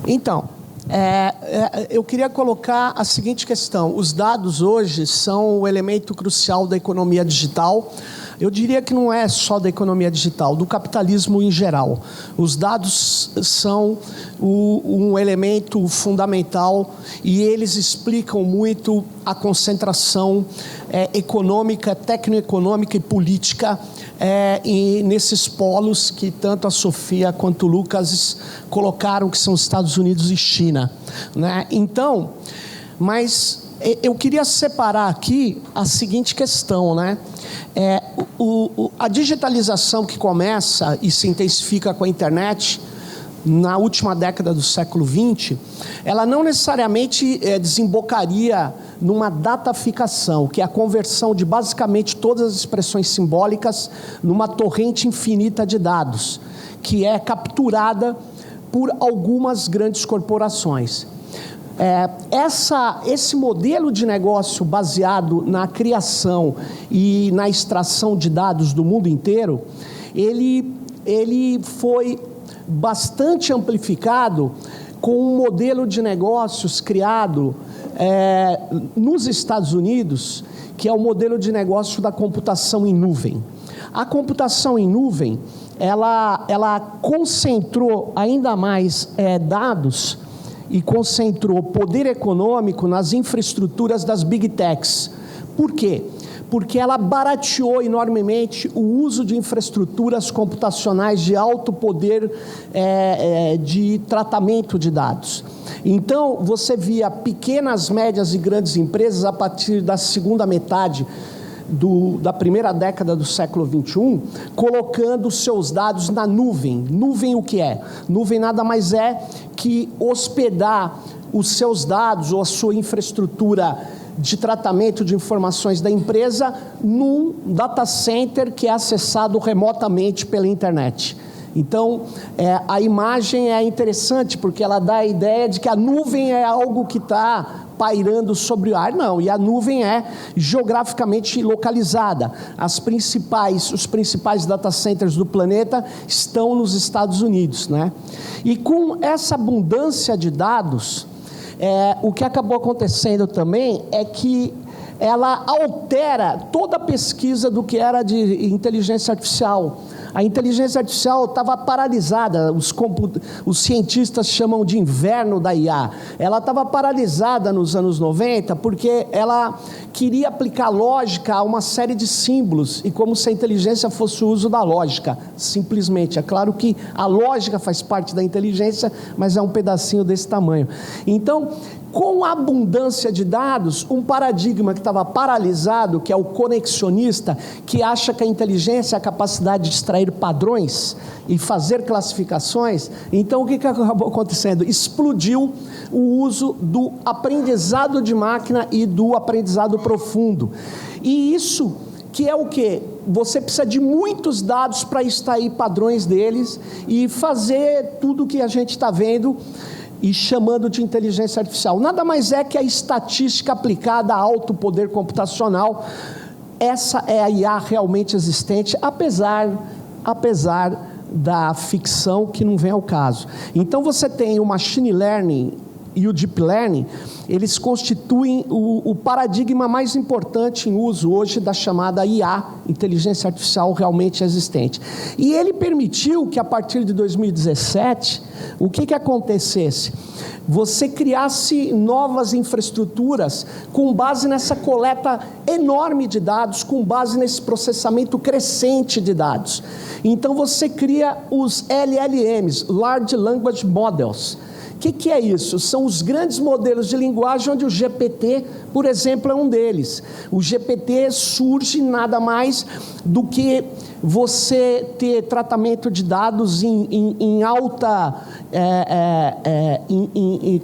Então, eu queria colocar a seguinte questão. Os dados hoje são o elemento crucial da economia digital. Eu diria que não é só da economia digital, do capitalismo em geral. Os dados são um elemento fundamental e eles explicam muito a concentração econômica, tecnoeconômica e política e nesses polos que tanto a Sofia quanto o Lucas colocaram, que são os Estados Unidos e China, né? Então, mas eu queria separar aqui a seguinte questão, né? A digitalização que começa e se intensifica com a internet na última década do século XX, ela não necessariamente desembocaria numa dataficação, que é a conversão de basicamente todas as expressões simbólicas numa torrente infinita de dados, que é capturada por algumas grandes corporações. Esse modelo de negócio baseado na criação e na extração de dados do mundo inteiro, ele foi bastante amplificado com um modelo de negócios criado nos Estados Unidos, que é o modelo de negócio da computação em nuvem. A computação em nuvem, ela concentrou ainda mais dados e concentrou poder econômico nas infraestruturas das Big Techs. Por quê? Porque ela barateou enormemente o uso de infraestruturas computacionais de alto poder de tratamento de dados. Então, você via pequenas, médias e grandes empresas, a partir da segunda metade da primeira década do século XXI, colocando seus dados na nuvem. Nuvem o que é? Nuvem nada mais é que hospedar os seus dados ou a sua infraestrutura de tratamento de informações da empresa num data center que é acessado remotamente pela internet. Então, a imagem é interessante porque ela dá a ideia de que a nuvem é algo que está pairando sobre o ar. Não, e a nuvem é geograficamente localizada. Os principais data centers do planeta estão nos Estados Unidos, né? E com essa abundância de dados, o que acabou acontecendo também é que ela altera toda a pesquisa do que era de inteligência artificial. A inteligência artificial estava paralisada, os cientistas chamam de inverno da IA. Ela estava paralisada nos anos 90 porque ela queria aplicar lógica a uma série de símbolos, e como se a inteligência fosse o uso da lógica, simplesmente. É claro que a lógica faz parte da inteligência, mas é um pedacinho desse tamanho. Então, com a abundância de dados, um paradigma que estava paralisado, que é o conexionista, que acha que a inteligência é a capacidade de extrair padrões e fazer classificações. Então, o que acabou acontecendo? Explodiu o uso do aprendizado de máquina e do aprendizado profundo. E isso, que é o quê? Você precisa de muitos dados para extrair padrões deles e fazer tudo o que a gente está vendo e chamando de inteligência artificial. Nada mais é que a estatística aplicada a alto poder computacional. Essa é a IA realmente existente, apesar da ficção que não vem ao caso. Então, você tem o machine learning e o deep learning, eles constituem o paradigma mais importante em uso hoje da chamada IA, inteligência artificial realmente existente. E ele permitiu que, a partir de 2017, o que acontecesse? Você criasse novas infraestruturas com base nessa coleta enorme de dados, com base nesse processamento crescente de dados. Então, você cria os LLMs, Large Language Models. O que é isso? São os grandes modelos de linguagem, onde o GPT, por exemplo, é um deles. O GPT surge nada mais do que você ter tratamento de dados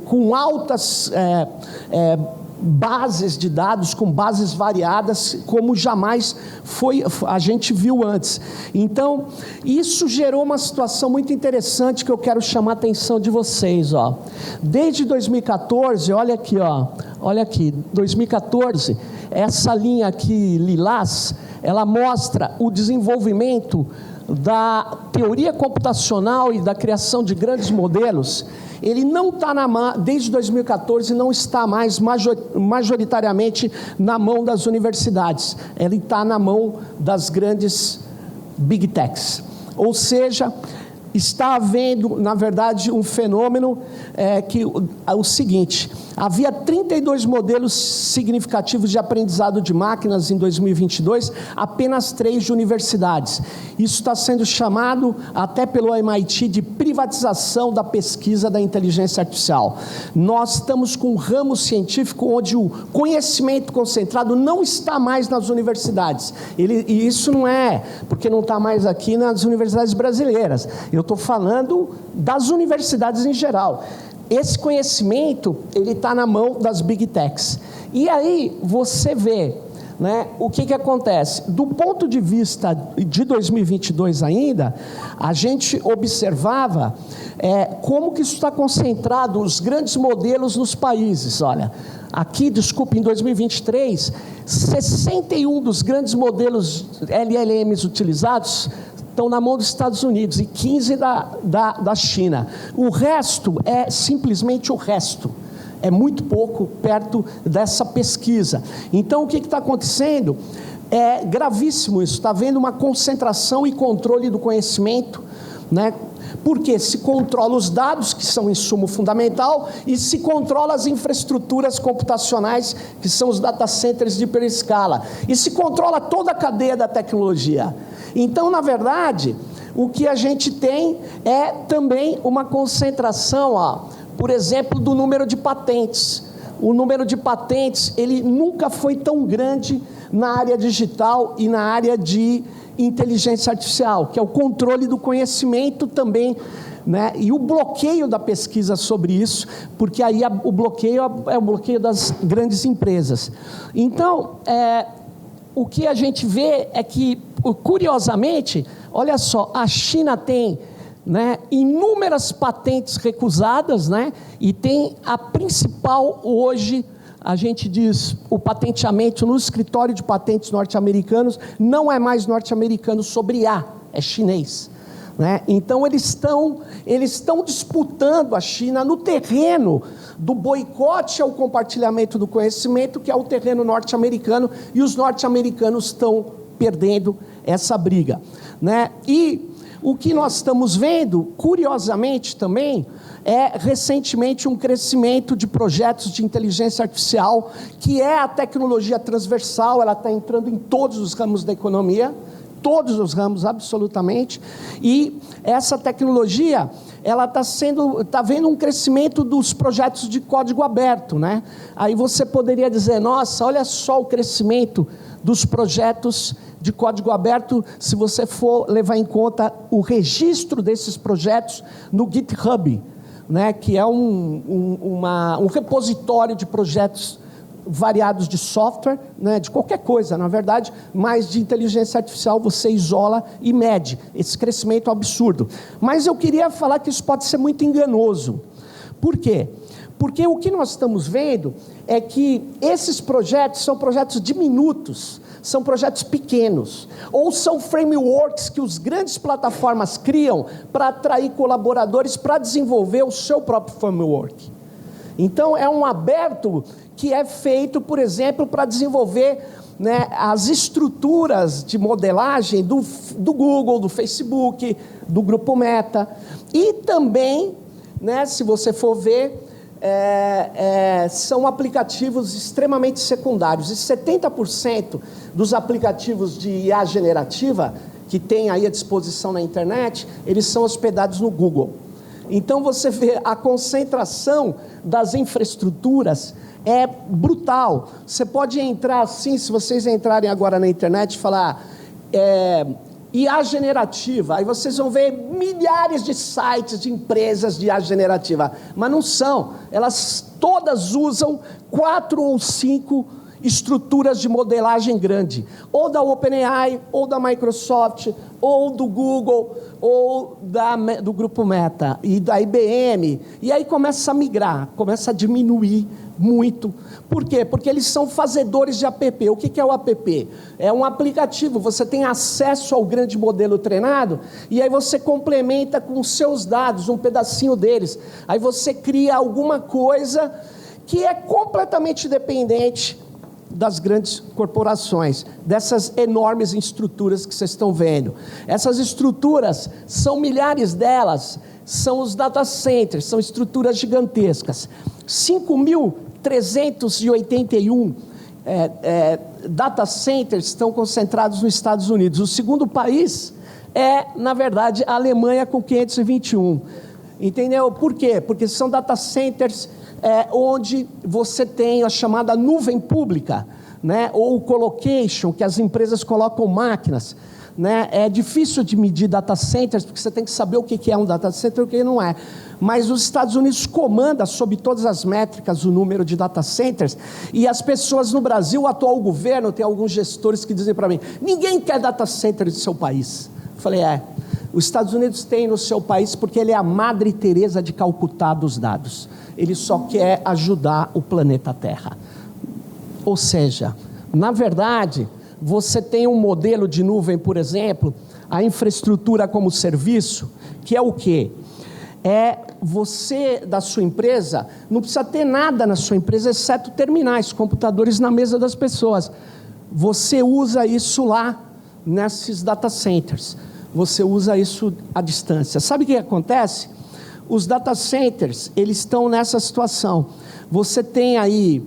com altas bases de dados, com bases variadas, como jamais a gente viu antes. Então, isso gerou uma situação muito interessante que eu quero chamar a atenção de vocês. Desde 2014, olha aqui, 2014, essa linha aqui, lilás, ela mostra o desenvolvimento da teoria computacional e da criação de grandes modelos. ele não está desde 2014, não está mais majoritariamente na mão das universidades, ele está na mão das grandes Big Techs. Ou seja, está havendo, na verdade, um fenômeno o seguinte: havia 32 modelos significativos de aprendizado de máquinas em 2022, apenas 3 de universidades. Isso está sendo chamado, até pelo MIT, de privatização da pesquisa da inteligência artificial. Nós estamos com um ramo científico onde o conhecimento concentrado não está mais nas universidades. E isso não é porque não está mais aqui nas universidades brasileiras. Eu estou falando das universidades em geral. Esse conhecimento, ele está na mão das Big Techs. E aí você vê, né, o que acontece. Do ponto de vista de 2022 ainda, a gente observava como que isso está concentrado, os grandes modelos nos países. Olha, aqui, desculpe, em 2023, 61 dos grandes modelos LLMs utilizados estão na mão dos Estados Unidos e 15 da China. O resto é simplesmente o resto. É muito pouco perto dessa pesquisa. Então, o que está acontecendo? É gravíssimo isso. Está havendo uma concentração e controle do conhecimento, né? Porque se controla os dados, que são insumo fundamental, e se controla as infraestruturas computacionais, que são os data centers de hiperescala. E se controla toda a cadeia da tecnologia. Então, na verdade, o que a gente tem é também uma concentração, por exemplo, do número de patentes. O número de patentes, ele nunca foi tão grande na área digital e na área de inteligência artificial, que é o controle do conhecimento também, né? E o bloqueio da pesquisa sobre isso, porque aí o bloqueio é o bloqueio das grandes empresas. Então, o que a gente vê é que, curiosamente, olha só, a China tem, né, inúmeras patentes recusadas, né, e tem a principal hoje, a gente diz, o patenteamento no escritório de patentes norte-americanos não é mais norte-americano sobre IA, é chinês, né? Então eles estão disputando a China no terreno do boicote ao compartilhamento do conhecimento, que é o terreno norte-americano, e os norte-americanos estão perdendo essa briga, né? E o que nós estamos vendo, curiosamente também, é recentemente um crescimento de projetos de inteligência artificial, que é a tecnologia transversal, ela está entrando em todos os ramos da economia, todos os ramos, absolutamente, e essa tecnologia, ela está vendo um crescimento dos projetos de código aberto, né? Aí você poderia dizer, nossa, olha só o crescimento dos projetos de código aberto, se você for levar em conta o registro desses projetos no GitHub, né, que é um repositório de projetos variados de software, né, de qualquer coisa, na verdade, mas de inteligência artificial você isola e mede. Esse crescimento é absurdo. Mas eu queria falar que isso pode ser muito enganoso. Por quê? Porque o que nós estamos vendo é que esses projetos são projetos diminutos, são projetos pequenos, ou são frameworks que as grandes plataformas criam para atrair colaboradores para desenvolver o seu próprio framework. Então, é um aberto que é feito, por exemplo, para desenvolver, né, as estruturas de modelagem do Google, do Facebook, do Grupo Meta, e também, né, se você for ver, são aplicativos extremamente secundários, e 70% dos aplicativos de IA generativa, que tem aí à disposição na internet, eles são hospedados no Google. Então você vê a concentração das infraestruturas é brutal. Você pode entrar assim, se vocês entrarem agora na internet e falar IA generativa, aí vocês vão ver milhares de sites de empresas de IA generativa, mas não são, elas todas usam 4 ou 5 estruturas de modelagem grande, ou da OpenAI, ou da Microsoft, ou do Google, ou do Grupo Meta, e da IBM, e aí começa a migrar, começa a diminuir muito. Por quê? Porque eles são fazedores de app. O que é o app? É um aplicativo, você tem acesso ao grande modelo treinado, e aí você complementa com os seus dados, um pedacinho deles. Aí você cria alguma coisa que é completamente dependente das grandes corporações, dessas enormes estruturas que vocês estão vendo. Essas estruturas, são milhares delas, são os data centers, são estruturas gigantescas. 5.381 data centers estão concentrados nos Estados Unidos. O segundo país é, na verdade, a Alemanha, com 521. Entendeu? Por quê? Porque são data centers onde você tem a chamada nuvem pública, né? Ou colocation, que as empresas colocam máquinas. Né? É difícil de medir data centers, porque você tem que saber o que é um data center e o que não é. Mas os Estados Unidos comandam, sob todas as métricas, o número de data centers, e as pessoas no Brasil, o atual governo, tem alguns gestores que dizem para mim, ninguém quer data center do seu país. Eu falei, os Estados Unidos tem no seu país porque ele é a Madre Teresa de Calcutá dos dados. Ele só quer ajudar o planeta Terra. Ou seja, na verdade, você tem um modelo de nuvem, por exemplo, a infraestrutura como serviço, que é o quê? Você, da sua empresa, não precisa ter nada na sua empresa, exceto terminais, computadores na mesa das pessoas. Você usa isso lá, nesses data centers. Você usa isso à distância. Sabe o que acontece? Os data centers, eles estão nessa situação. Você tem aí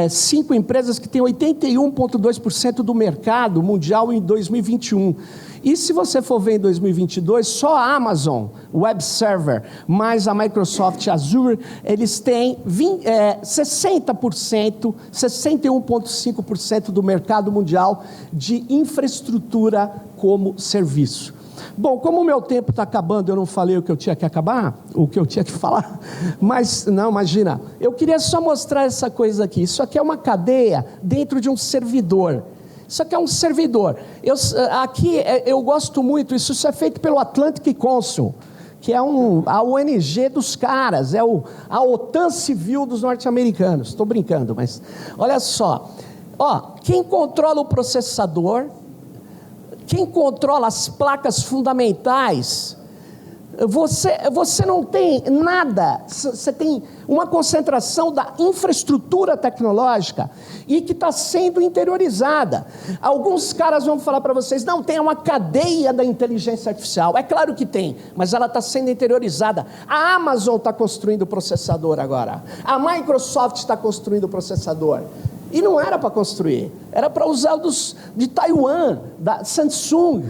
5 empresas que têm 81,2% do mercado mundial em 2021. E se você for ver em 2022, só a Amazon Web Server, mais a Microsoft Azure, eles têm 60%, 61,5% do mercado mundial de infraestrutura como serviço. Bom, como o meu tempo está acabando, eu não falei o que eu tinha que acabar, o que eu tinha que falar, mas, não, imagina, eu queria só mostrar essa coisa aqui. Isso aqui é uma cadeia dentro de um servidor. Isso aqui é um servidor. Eu gosto muito, isso é feito pelo Atlantic Council, que é a ONG dos caras, a OTAN civil dos norte-americanos. Estou brincando, mas olha só. Quem controla o processador, quem controla as placas fundamentais, você não tem nada, você tem uma concentração da infraestrutura tecnológica e que está sendo interiorizada. Alguns caras vão falar para vocês, não, tem uma cadeia da inteligência artificial. É claro que tem, mas ela está sendo interiorizada. A Amazon está construindo o processador agora, a Microsoft está construindo o processador. E não era para construir, era para usar os de Taiwan, da Samsung.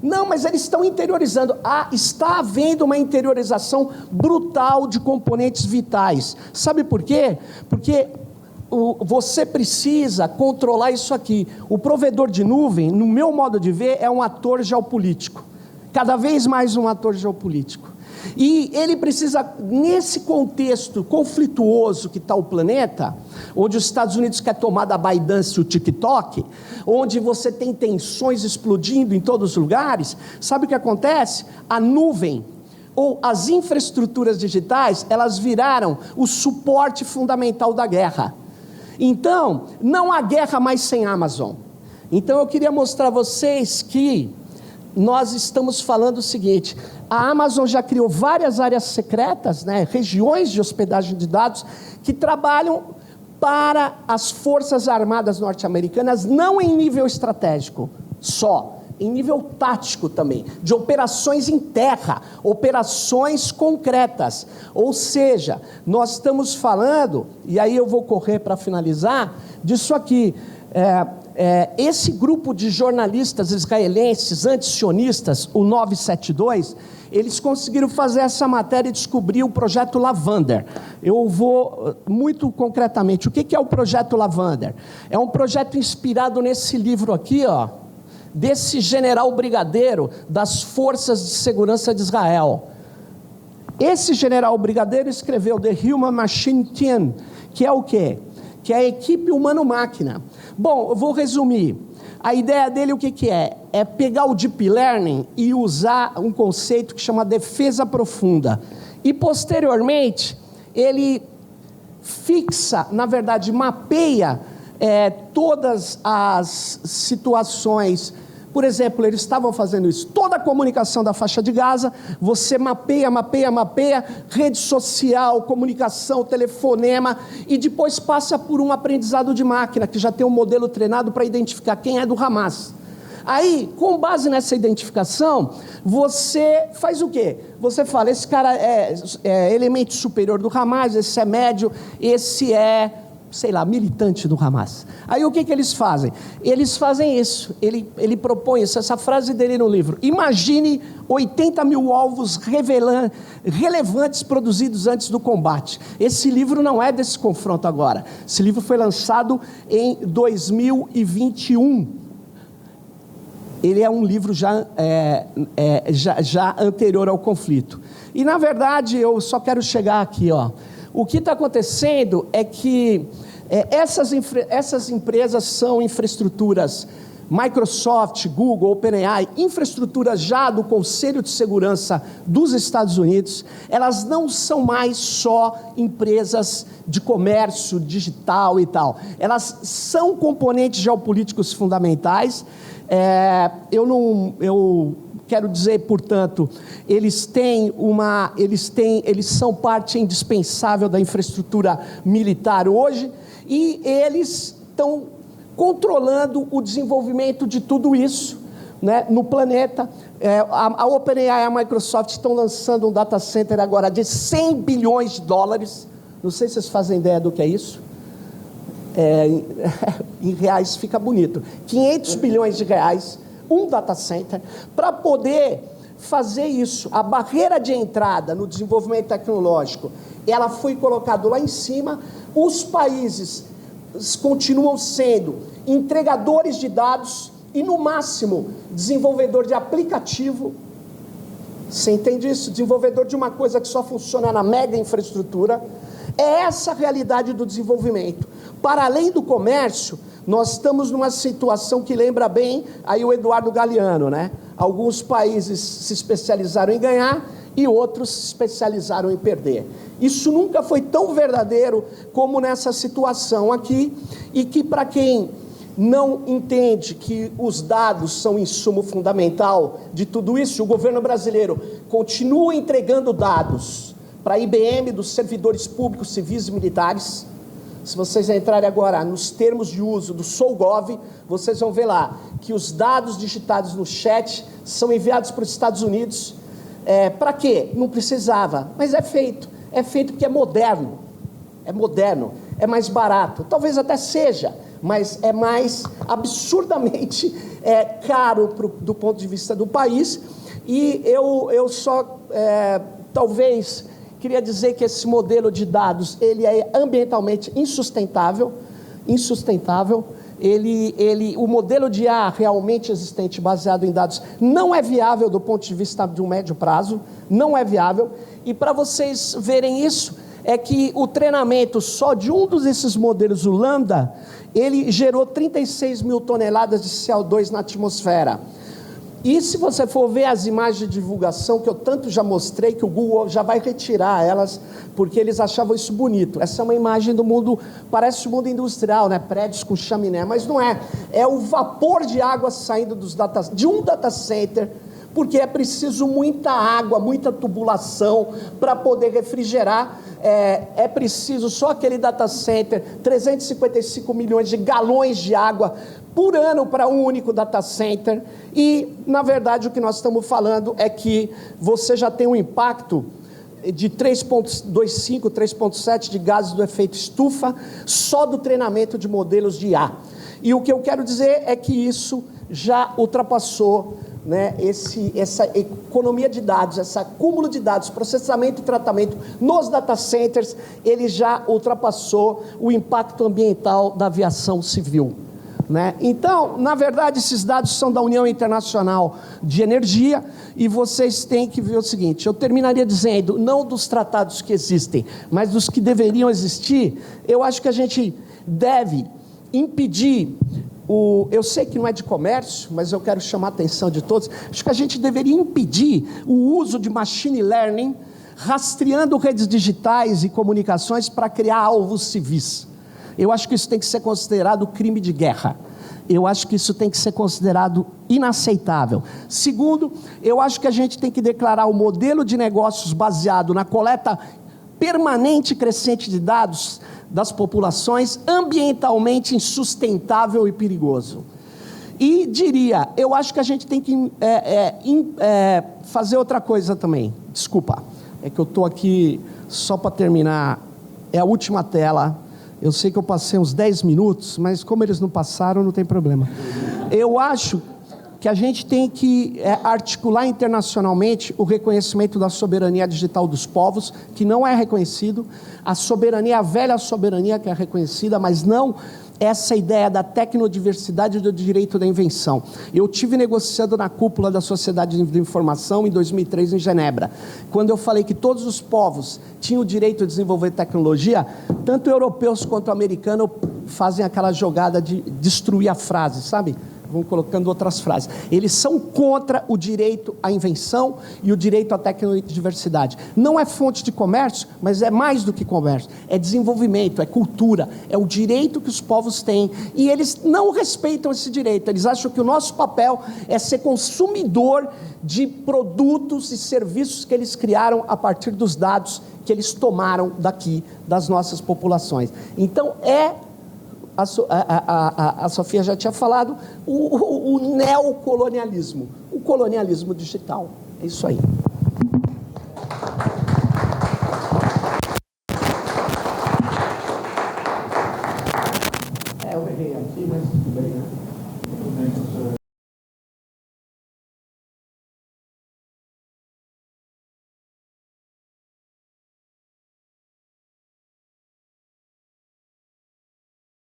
Não, mas eles estão interiorizando. Está havendo uma interiorização brutal de componentes vitais. Sabe por quê? Porque você precisa controlar isso aqui. O provedor de nuvem, no meu modo de ver, é um ator geopolítico. Cada vez mais um ator geopolítico. E ele precisa, nesse contexto conflituoso que está o planeta, onde os Estados Unidos quer tomar da ByteDance o TikTok, onde você tem tensões explodindo em todos os lugares, sabe o que acontece? A nuvem, ou as infraestruturas digitais, elas viraram o suporte fundamental da guerra. Então, não há guerra mais sem Amazon. Então eu queria mostrar a vocês que nós estamos falando o seguinte, a Amazon já criou várias áreas secretas, né, regiões de hospedagem de dados, que trabalham para as forças armadas norte-americanas, não em nível estratégico só, em nível tático também, de operações em terra, operações concretas. Ou seja, nós estamos falando, e aí eu vou correr para finalizar, disso aqui, esse grupo de jornalistas israelenses antisionistas, o 972, eles conseguiram fazer essa matéria e descobrir o projeto Lavander. Eu vou muito concretamente. O que é o projeto Lavander? É um projeto inspirado nesse livro aqui, desse general brigadeiro das forças de segurança de Israel. Esse general brigadeiro escreveu The Human Machine Team, que é o quê? Que é a equipe humano-máquina. Bom, eu vou resumir. A ideia dele, o que é? É pegar o Deep Learning e usar um conceito que chama defesa profunda. E, posteriormente, ele fixa, na verdade, mapeia todas as situações. Por exemplo, eles estavam fazendo isso, toda a comunicação da faixa de Gaza, você mapeia, rede social, comunicação, telefonema, e depois passa por um aprendizado de máquina, que já tem um modelo treinado para identificar quem é do Hamas. Aí, com base nessa identificação, você faz o quê? Você fala, esse cara é elemento superior do Hamas, esse é médio, esse é, sei lá, militante do Hamas. Aí o que eles fazem? Eles fazem isso, ele propõe isso, essa frase dele no livro: imagine 80 mil alvos relevantes produzidos antes do combate. Esse livro não é desse confronto agora, esse livro foi lançado em 2021. Ele é um livro já anterior ao conflito. E, na verdade, eu só quero chegar aqui, ó. O que está acontecendo é que essas empresas são infraestruturas, Microsoft, Google, OpenAI, infraestruturas já do Conselho de Segurança dos Estados Unidos. Elas não são mais só empresas de comércio digital e tal. Elas são componentes geopolíticos fundamentais. Eu quero dizer, portanto, eles são parte indispensável da infraestrutura militar hoje, e eles estão controlando o desenvolvimento de tudo isso, né, no planeta. A OpenAI e a Microsoft estão lançando um data center agora de 100 bilhões de dólares. Não sei se vocês fazem ideia do que é isso. Em reais fica bonito, 500 bilhões de reais, um data center, para poder fazer isso. A barreira de entrada no desenvolvimento tecnológico, ela foi colocada lá em cima. Os países continuam sendo entregadores de dados e, no máximo, desenvolvedor de aplicativo. Você entende isso? Desenvolvedor de uma coisa que só funciona na mega infraestrutura. É essa a realidade do desenvolvimento. Para além do comércio, nós estamos numa situação que lembra bem aí o Eduardo Galeano, né? Alguns países se especializaram em ganhar e outros se especializaram em perder. Isso nunca foi tão verdadeiro como nessa situação aqui, e que, para quem não entende que os dados são insumo fundamental de tudo isso, o governo brasileiro continua entregando dados para a IBM dos servidores públicos, civis e militares. Se vocês entrarem agora nos termos de uso do SouGov, vocês vão ver lá que os dados digitados no chat são enviados para os Estados Unidos. Para quê? Não precisava, mas é feito. É feito porque é moderno, é mais barato. Talvez até seja, mas é mais absurdamente caro do ponto de vista do país. E eu só, talvez... queria dizer que esse modelo de dados, ele é ambientalmente insustentável. O modelo de IA realmente existente, baseado em dados, não é viável do ponto de vista de um médio prazo, não é viável. E para vocês verem isso, é que o treinamento só de um desses modelos, o Lambda, ele gerou 36 mil toneladas de CO2 na atmosfera. E se você for ver as imagens de divulgação, que eu tanto já mostrei, que o Google já vai retirar elas, porque eles achavam isso bonito. Essa é uma imagem do mundo, parece o mundo industrial, né? Prédios com chaminé, mas não é. É o vapor de água saindo de um data center, porque é preciso muita água, muita tubulação para poder refrigerar. É preciso só aquele data center, 355 milhões de galões de água por ano para um único data center. E, na verdade, o que nós estamos falando é que você já tem um impacto de 3,25, 3,7 de gases do efeito estufa, só do treinamento de modelos de IA. E o que eu quero dizer é que isso já ultrapassou, né, essa economia de dados, esse acúmulo de dados, processamento e tratamento nos data centers, ele já ultrapassou o impacto ambiental da aviação civil. Né? Então, na verdade, esses dados são da União Internacional de Energia, e vocês têm que ver o seguinte: eu terminaria dizendo, não dos tratados que existem, mas dos que deveriam existir. Eu acho que a gente deve impedir eu sei que não é de comércio, mas eu quero chamar a atenção de todos. Acho que a gente deveria impedir o uso de machine learning rastreando redes digitais e comunicações para criar alvos civis. Eu acho que isso tem que ser considerado crime de guerra. Eu acho que isso tem que ser considerado inaceitável. Segundo, eu acho que a gente tem que declarar o modelo de negócios baseado na coleta permanente e crescente de dados das populações ambientalmente insustentável e perigoso. E diria, eu acho que a gente tem que fazer outra coisa também. Desculpa, é que eu estou aqui só para terminar, é a última tela. Eu sei que eu passei uns 10 minutos, mas como eles não passaram, não tem problema. Eu acho que a gente tem que articular internacionalmente o reconhecimento da soberania digital dos povos, que não é reconhecido, a soberania, a velha soberania que é reconhecida, mas não essa ideia da tecnodiversidade e do direito da invenção. Eu tive negociando na cúpula da Sociedade de Informação em 2003 em Genebra, quando eu falei que todos os povos tinham o direito de desenvolver tecnologia, tanto europeus quanto americanos fazem aquela jogada de destruir a frase, sabe? Vão colocando outras frases. Eles são contra o direito à invenção e o direito à tecnodiversidade. Não é fonte de comércio, mas é mais do que comércio. É desenvolvimento, é cultura, é o direito que os povos têm. E eles não respeitam esse direito. Eles acham que o nosso papel é ser consumidor de produtos e serviços que eles criaram a partir dos dados que eles tomaram daqui, das nossas populações. Então, a Sofia já tinha falado, o neocolonialismo, o colonialismo digital. É isso aí. Eu errei aqui, mas tudo bem, né?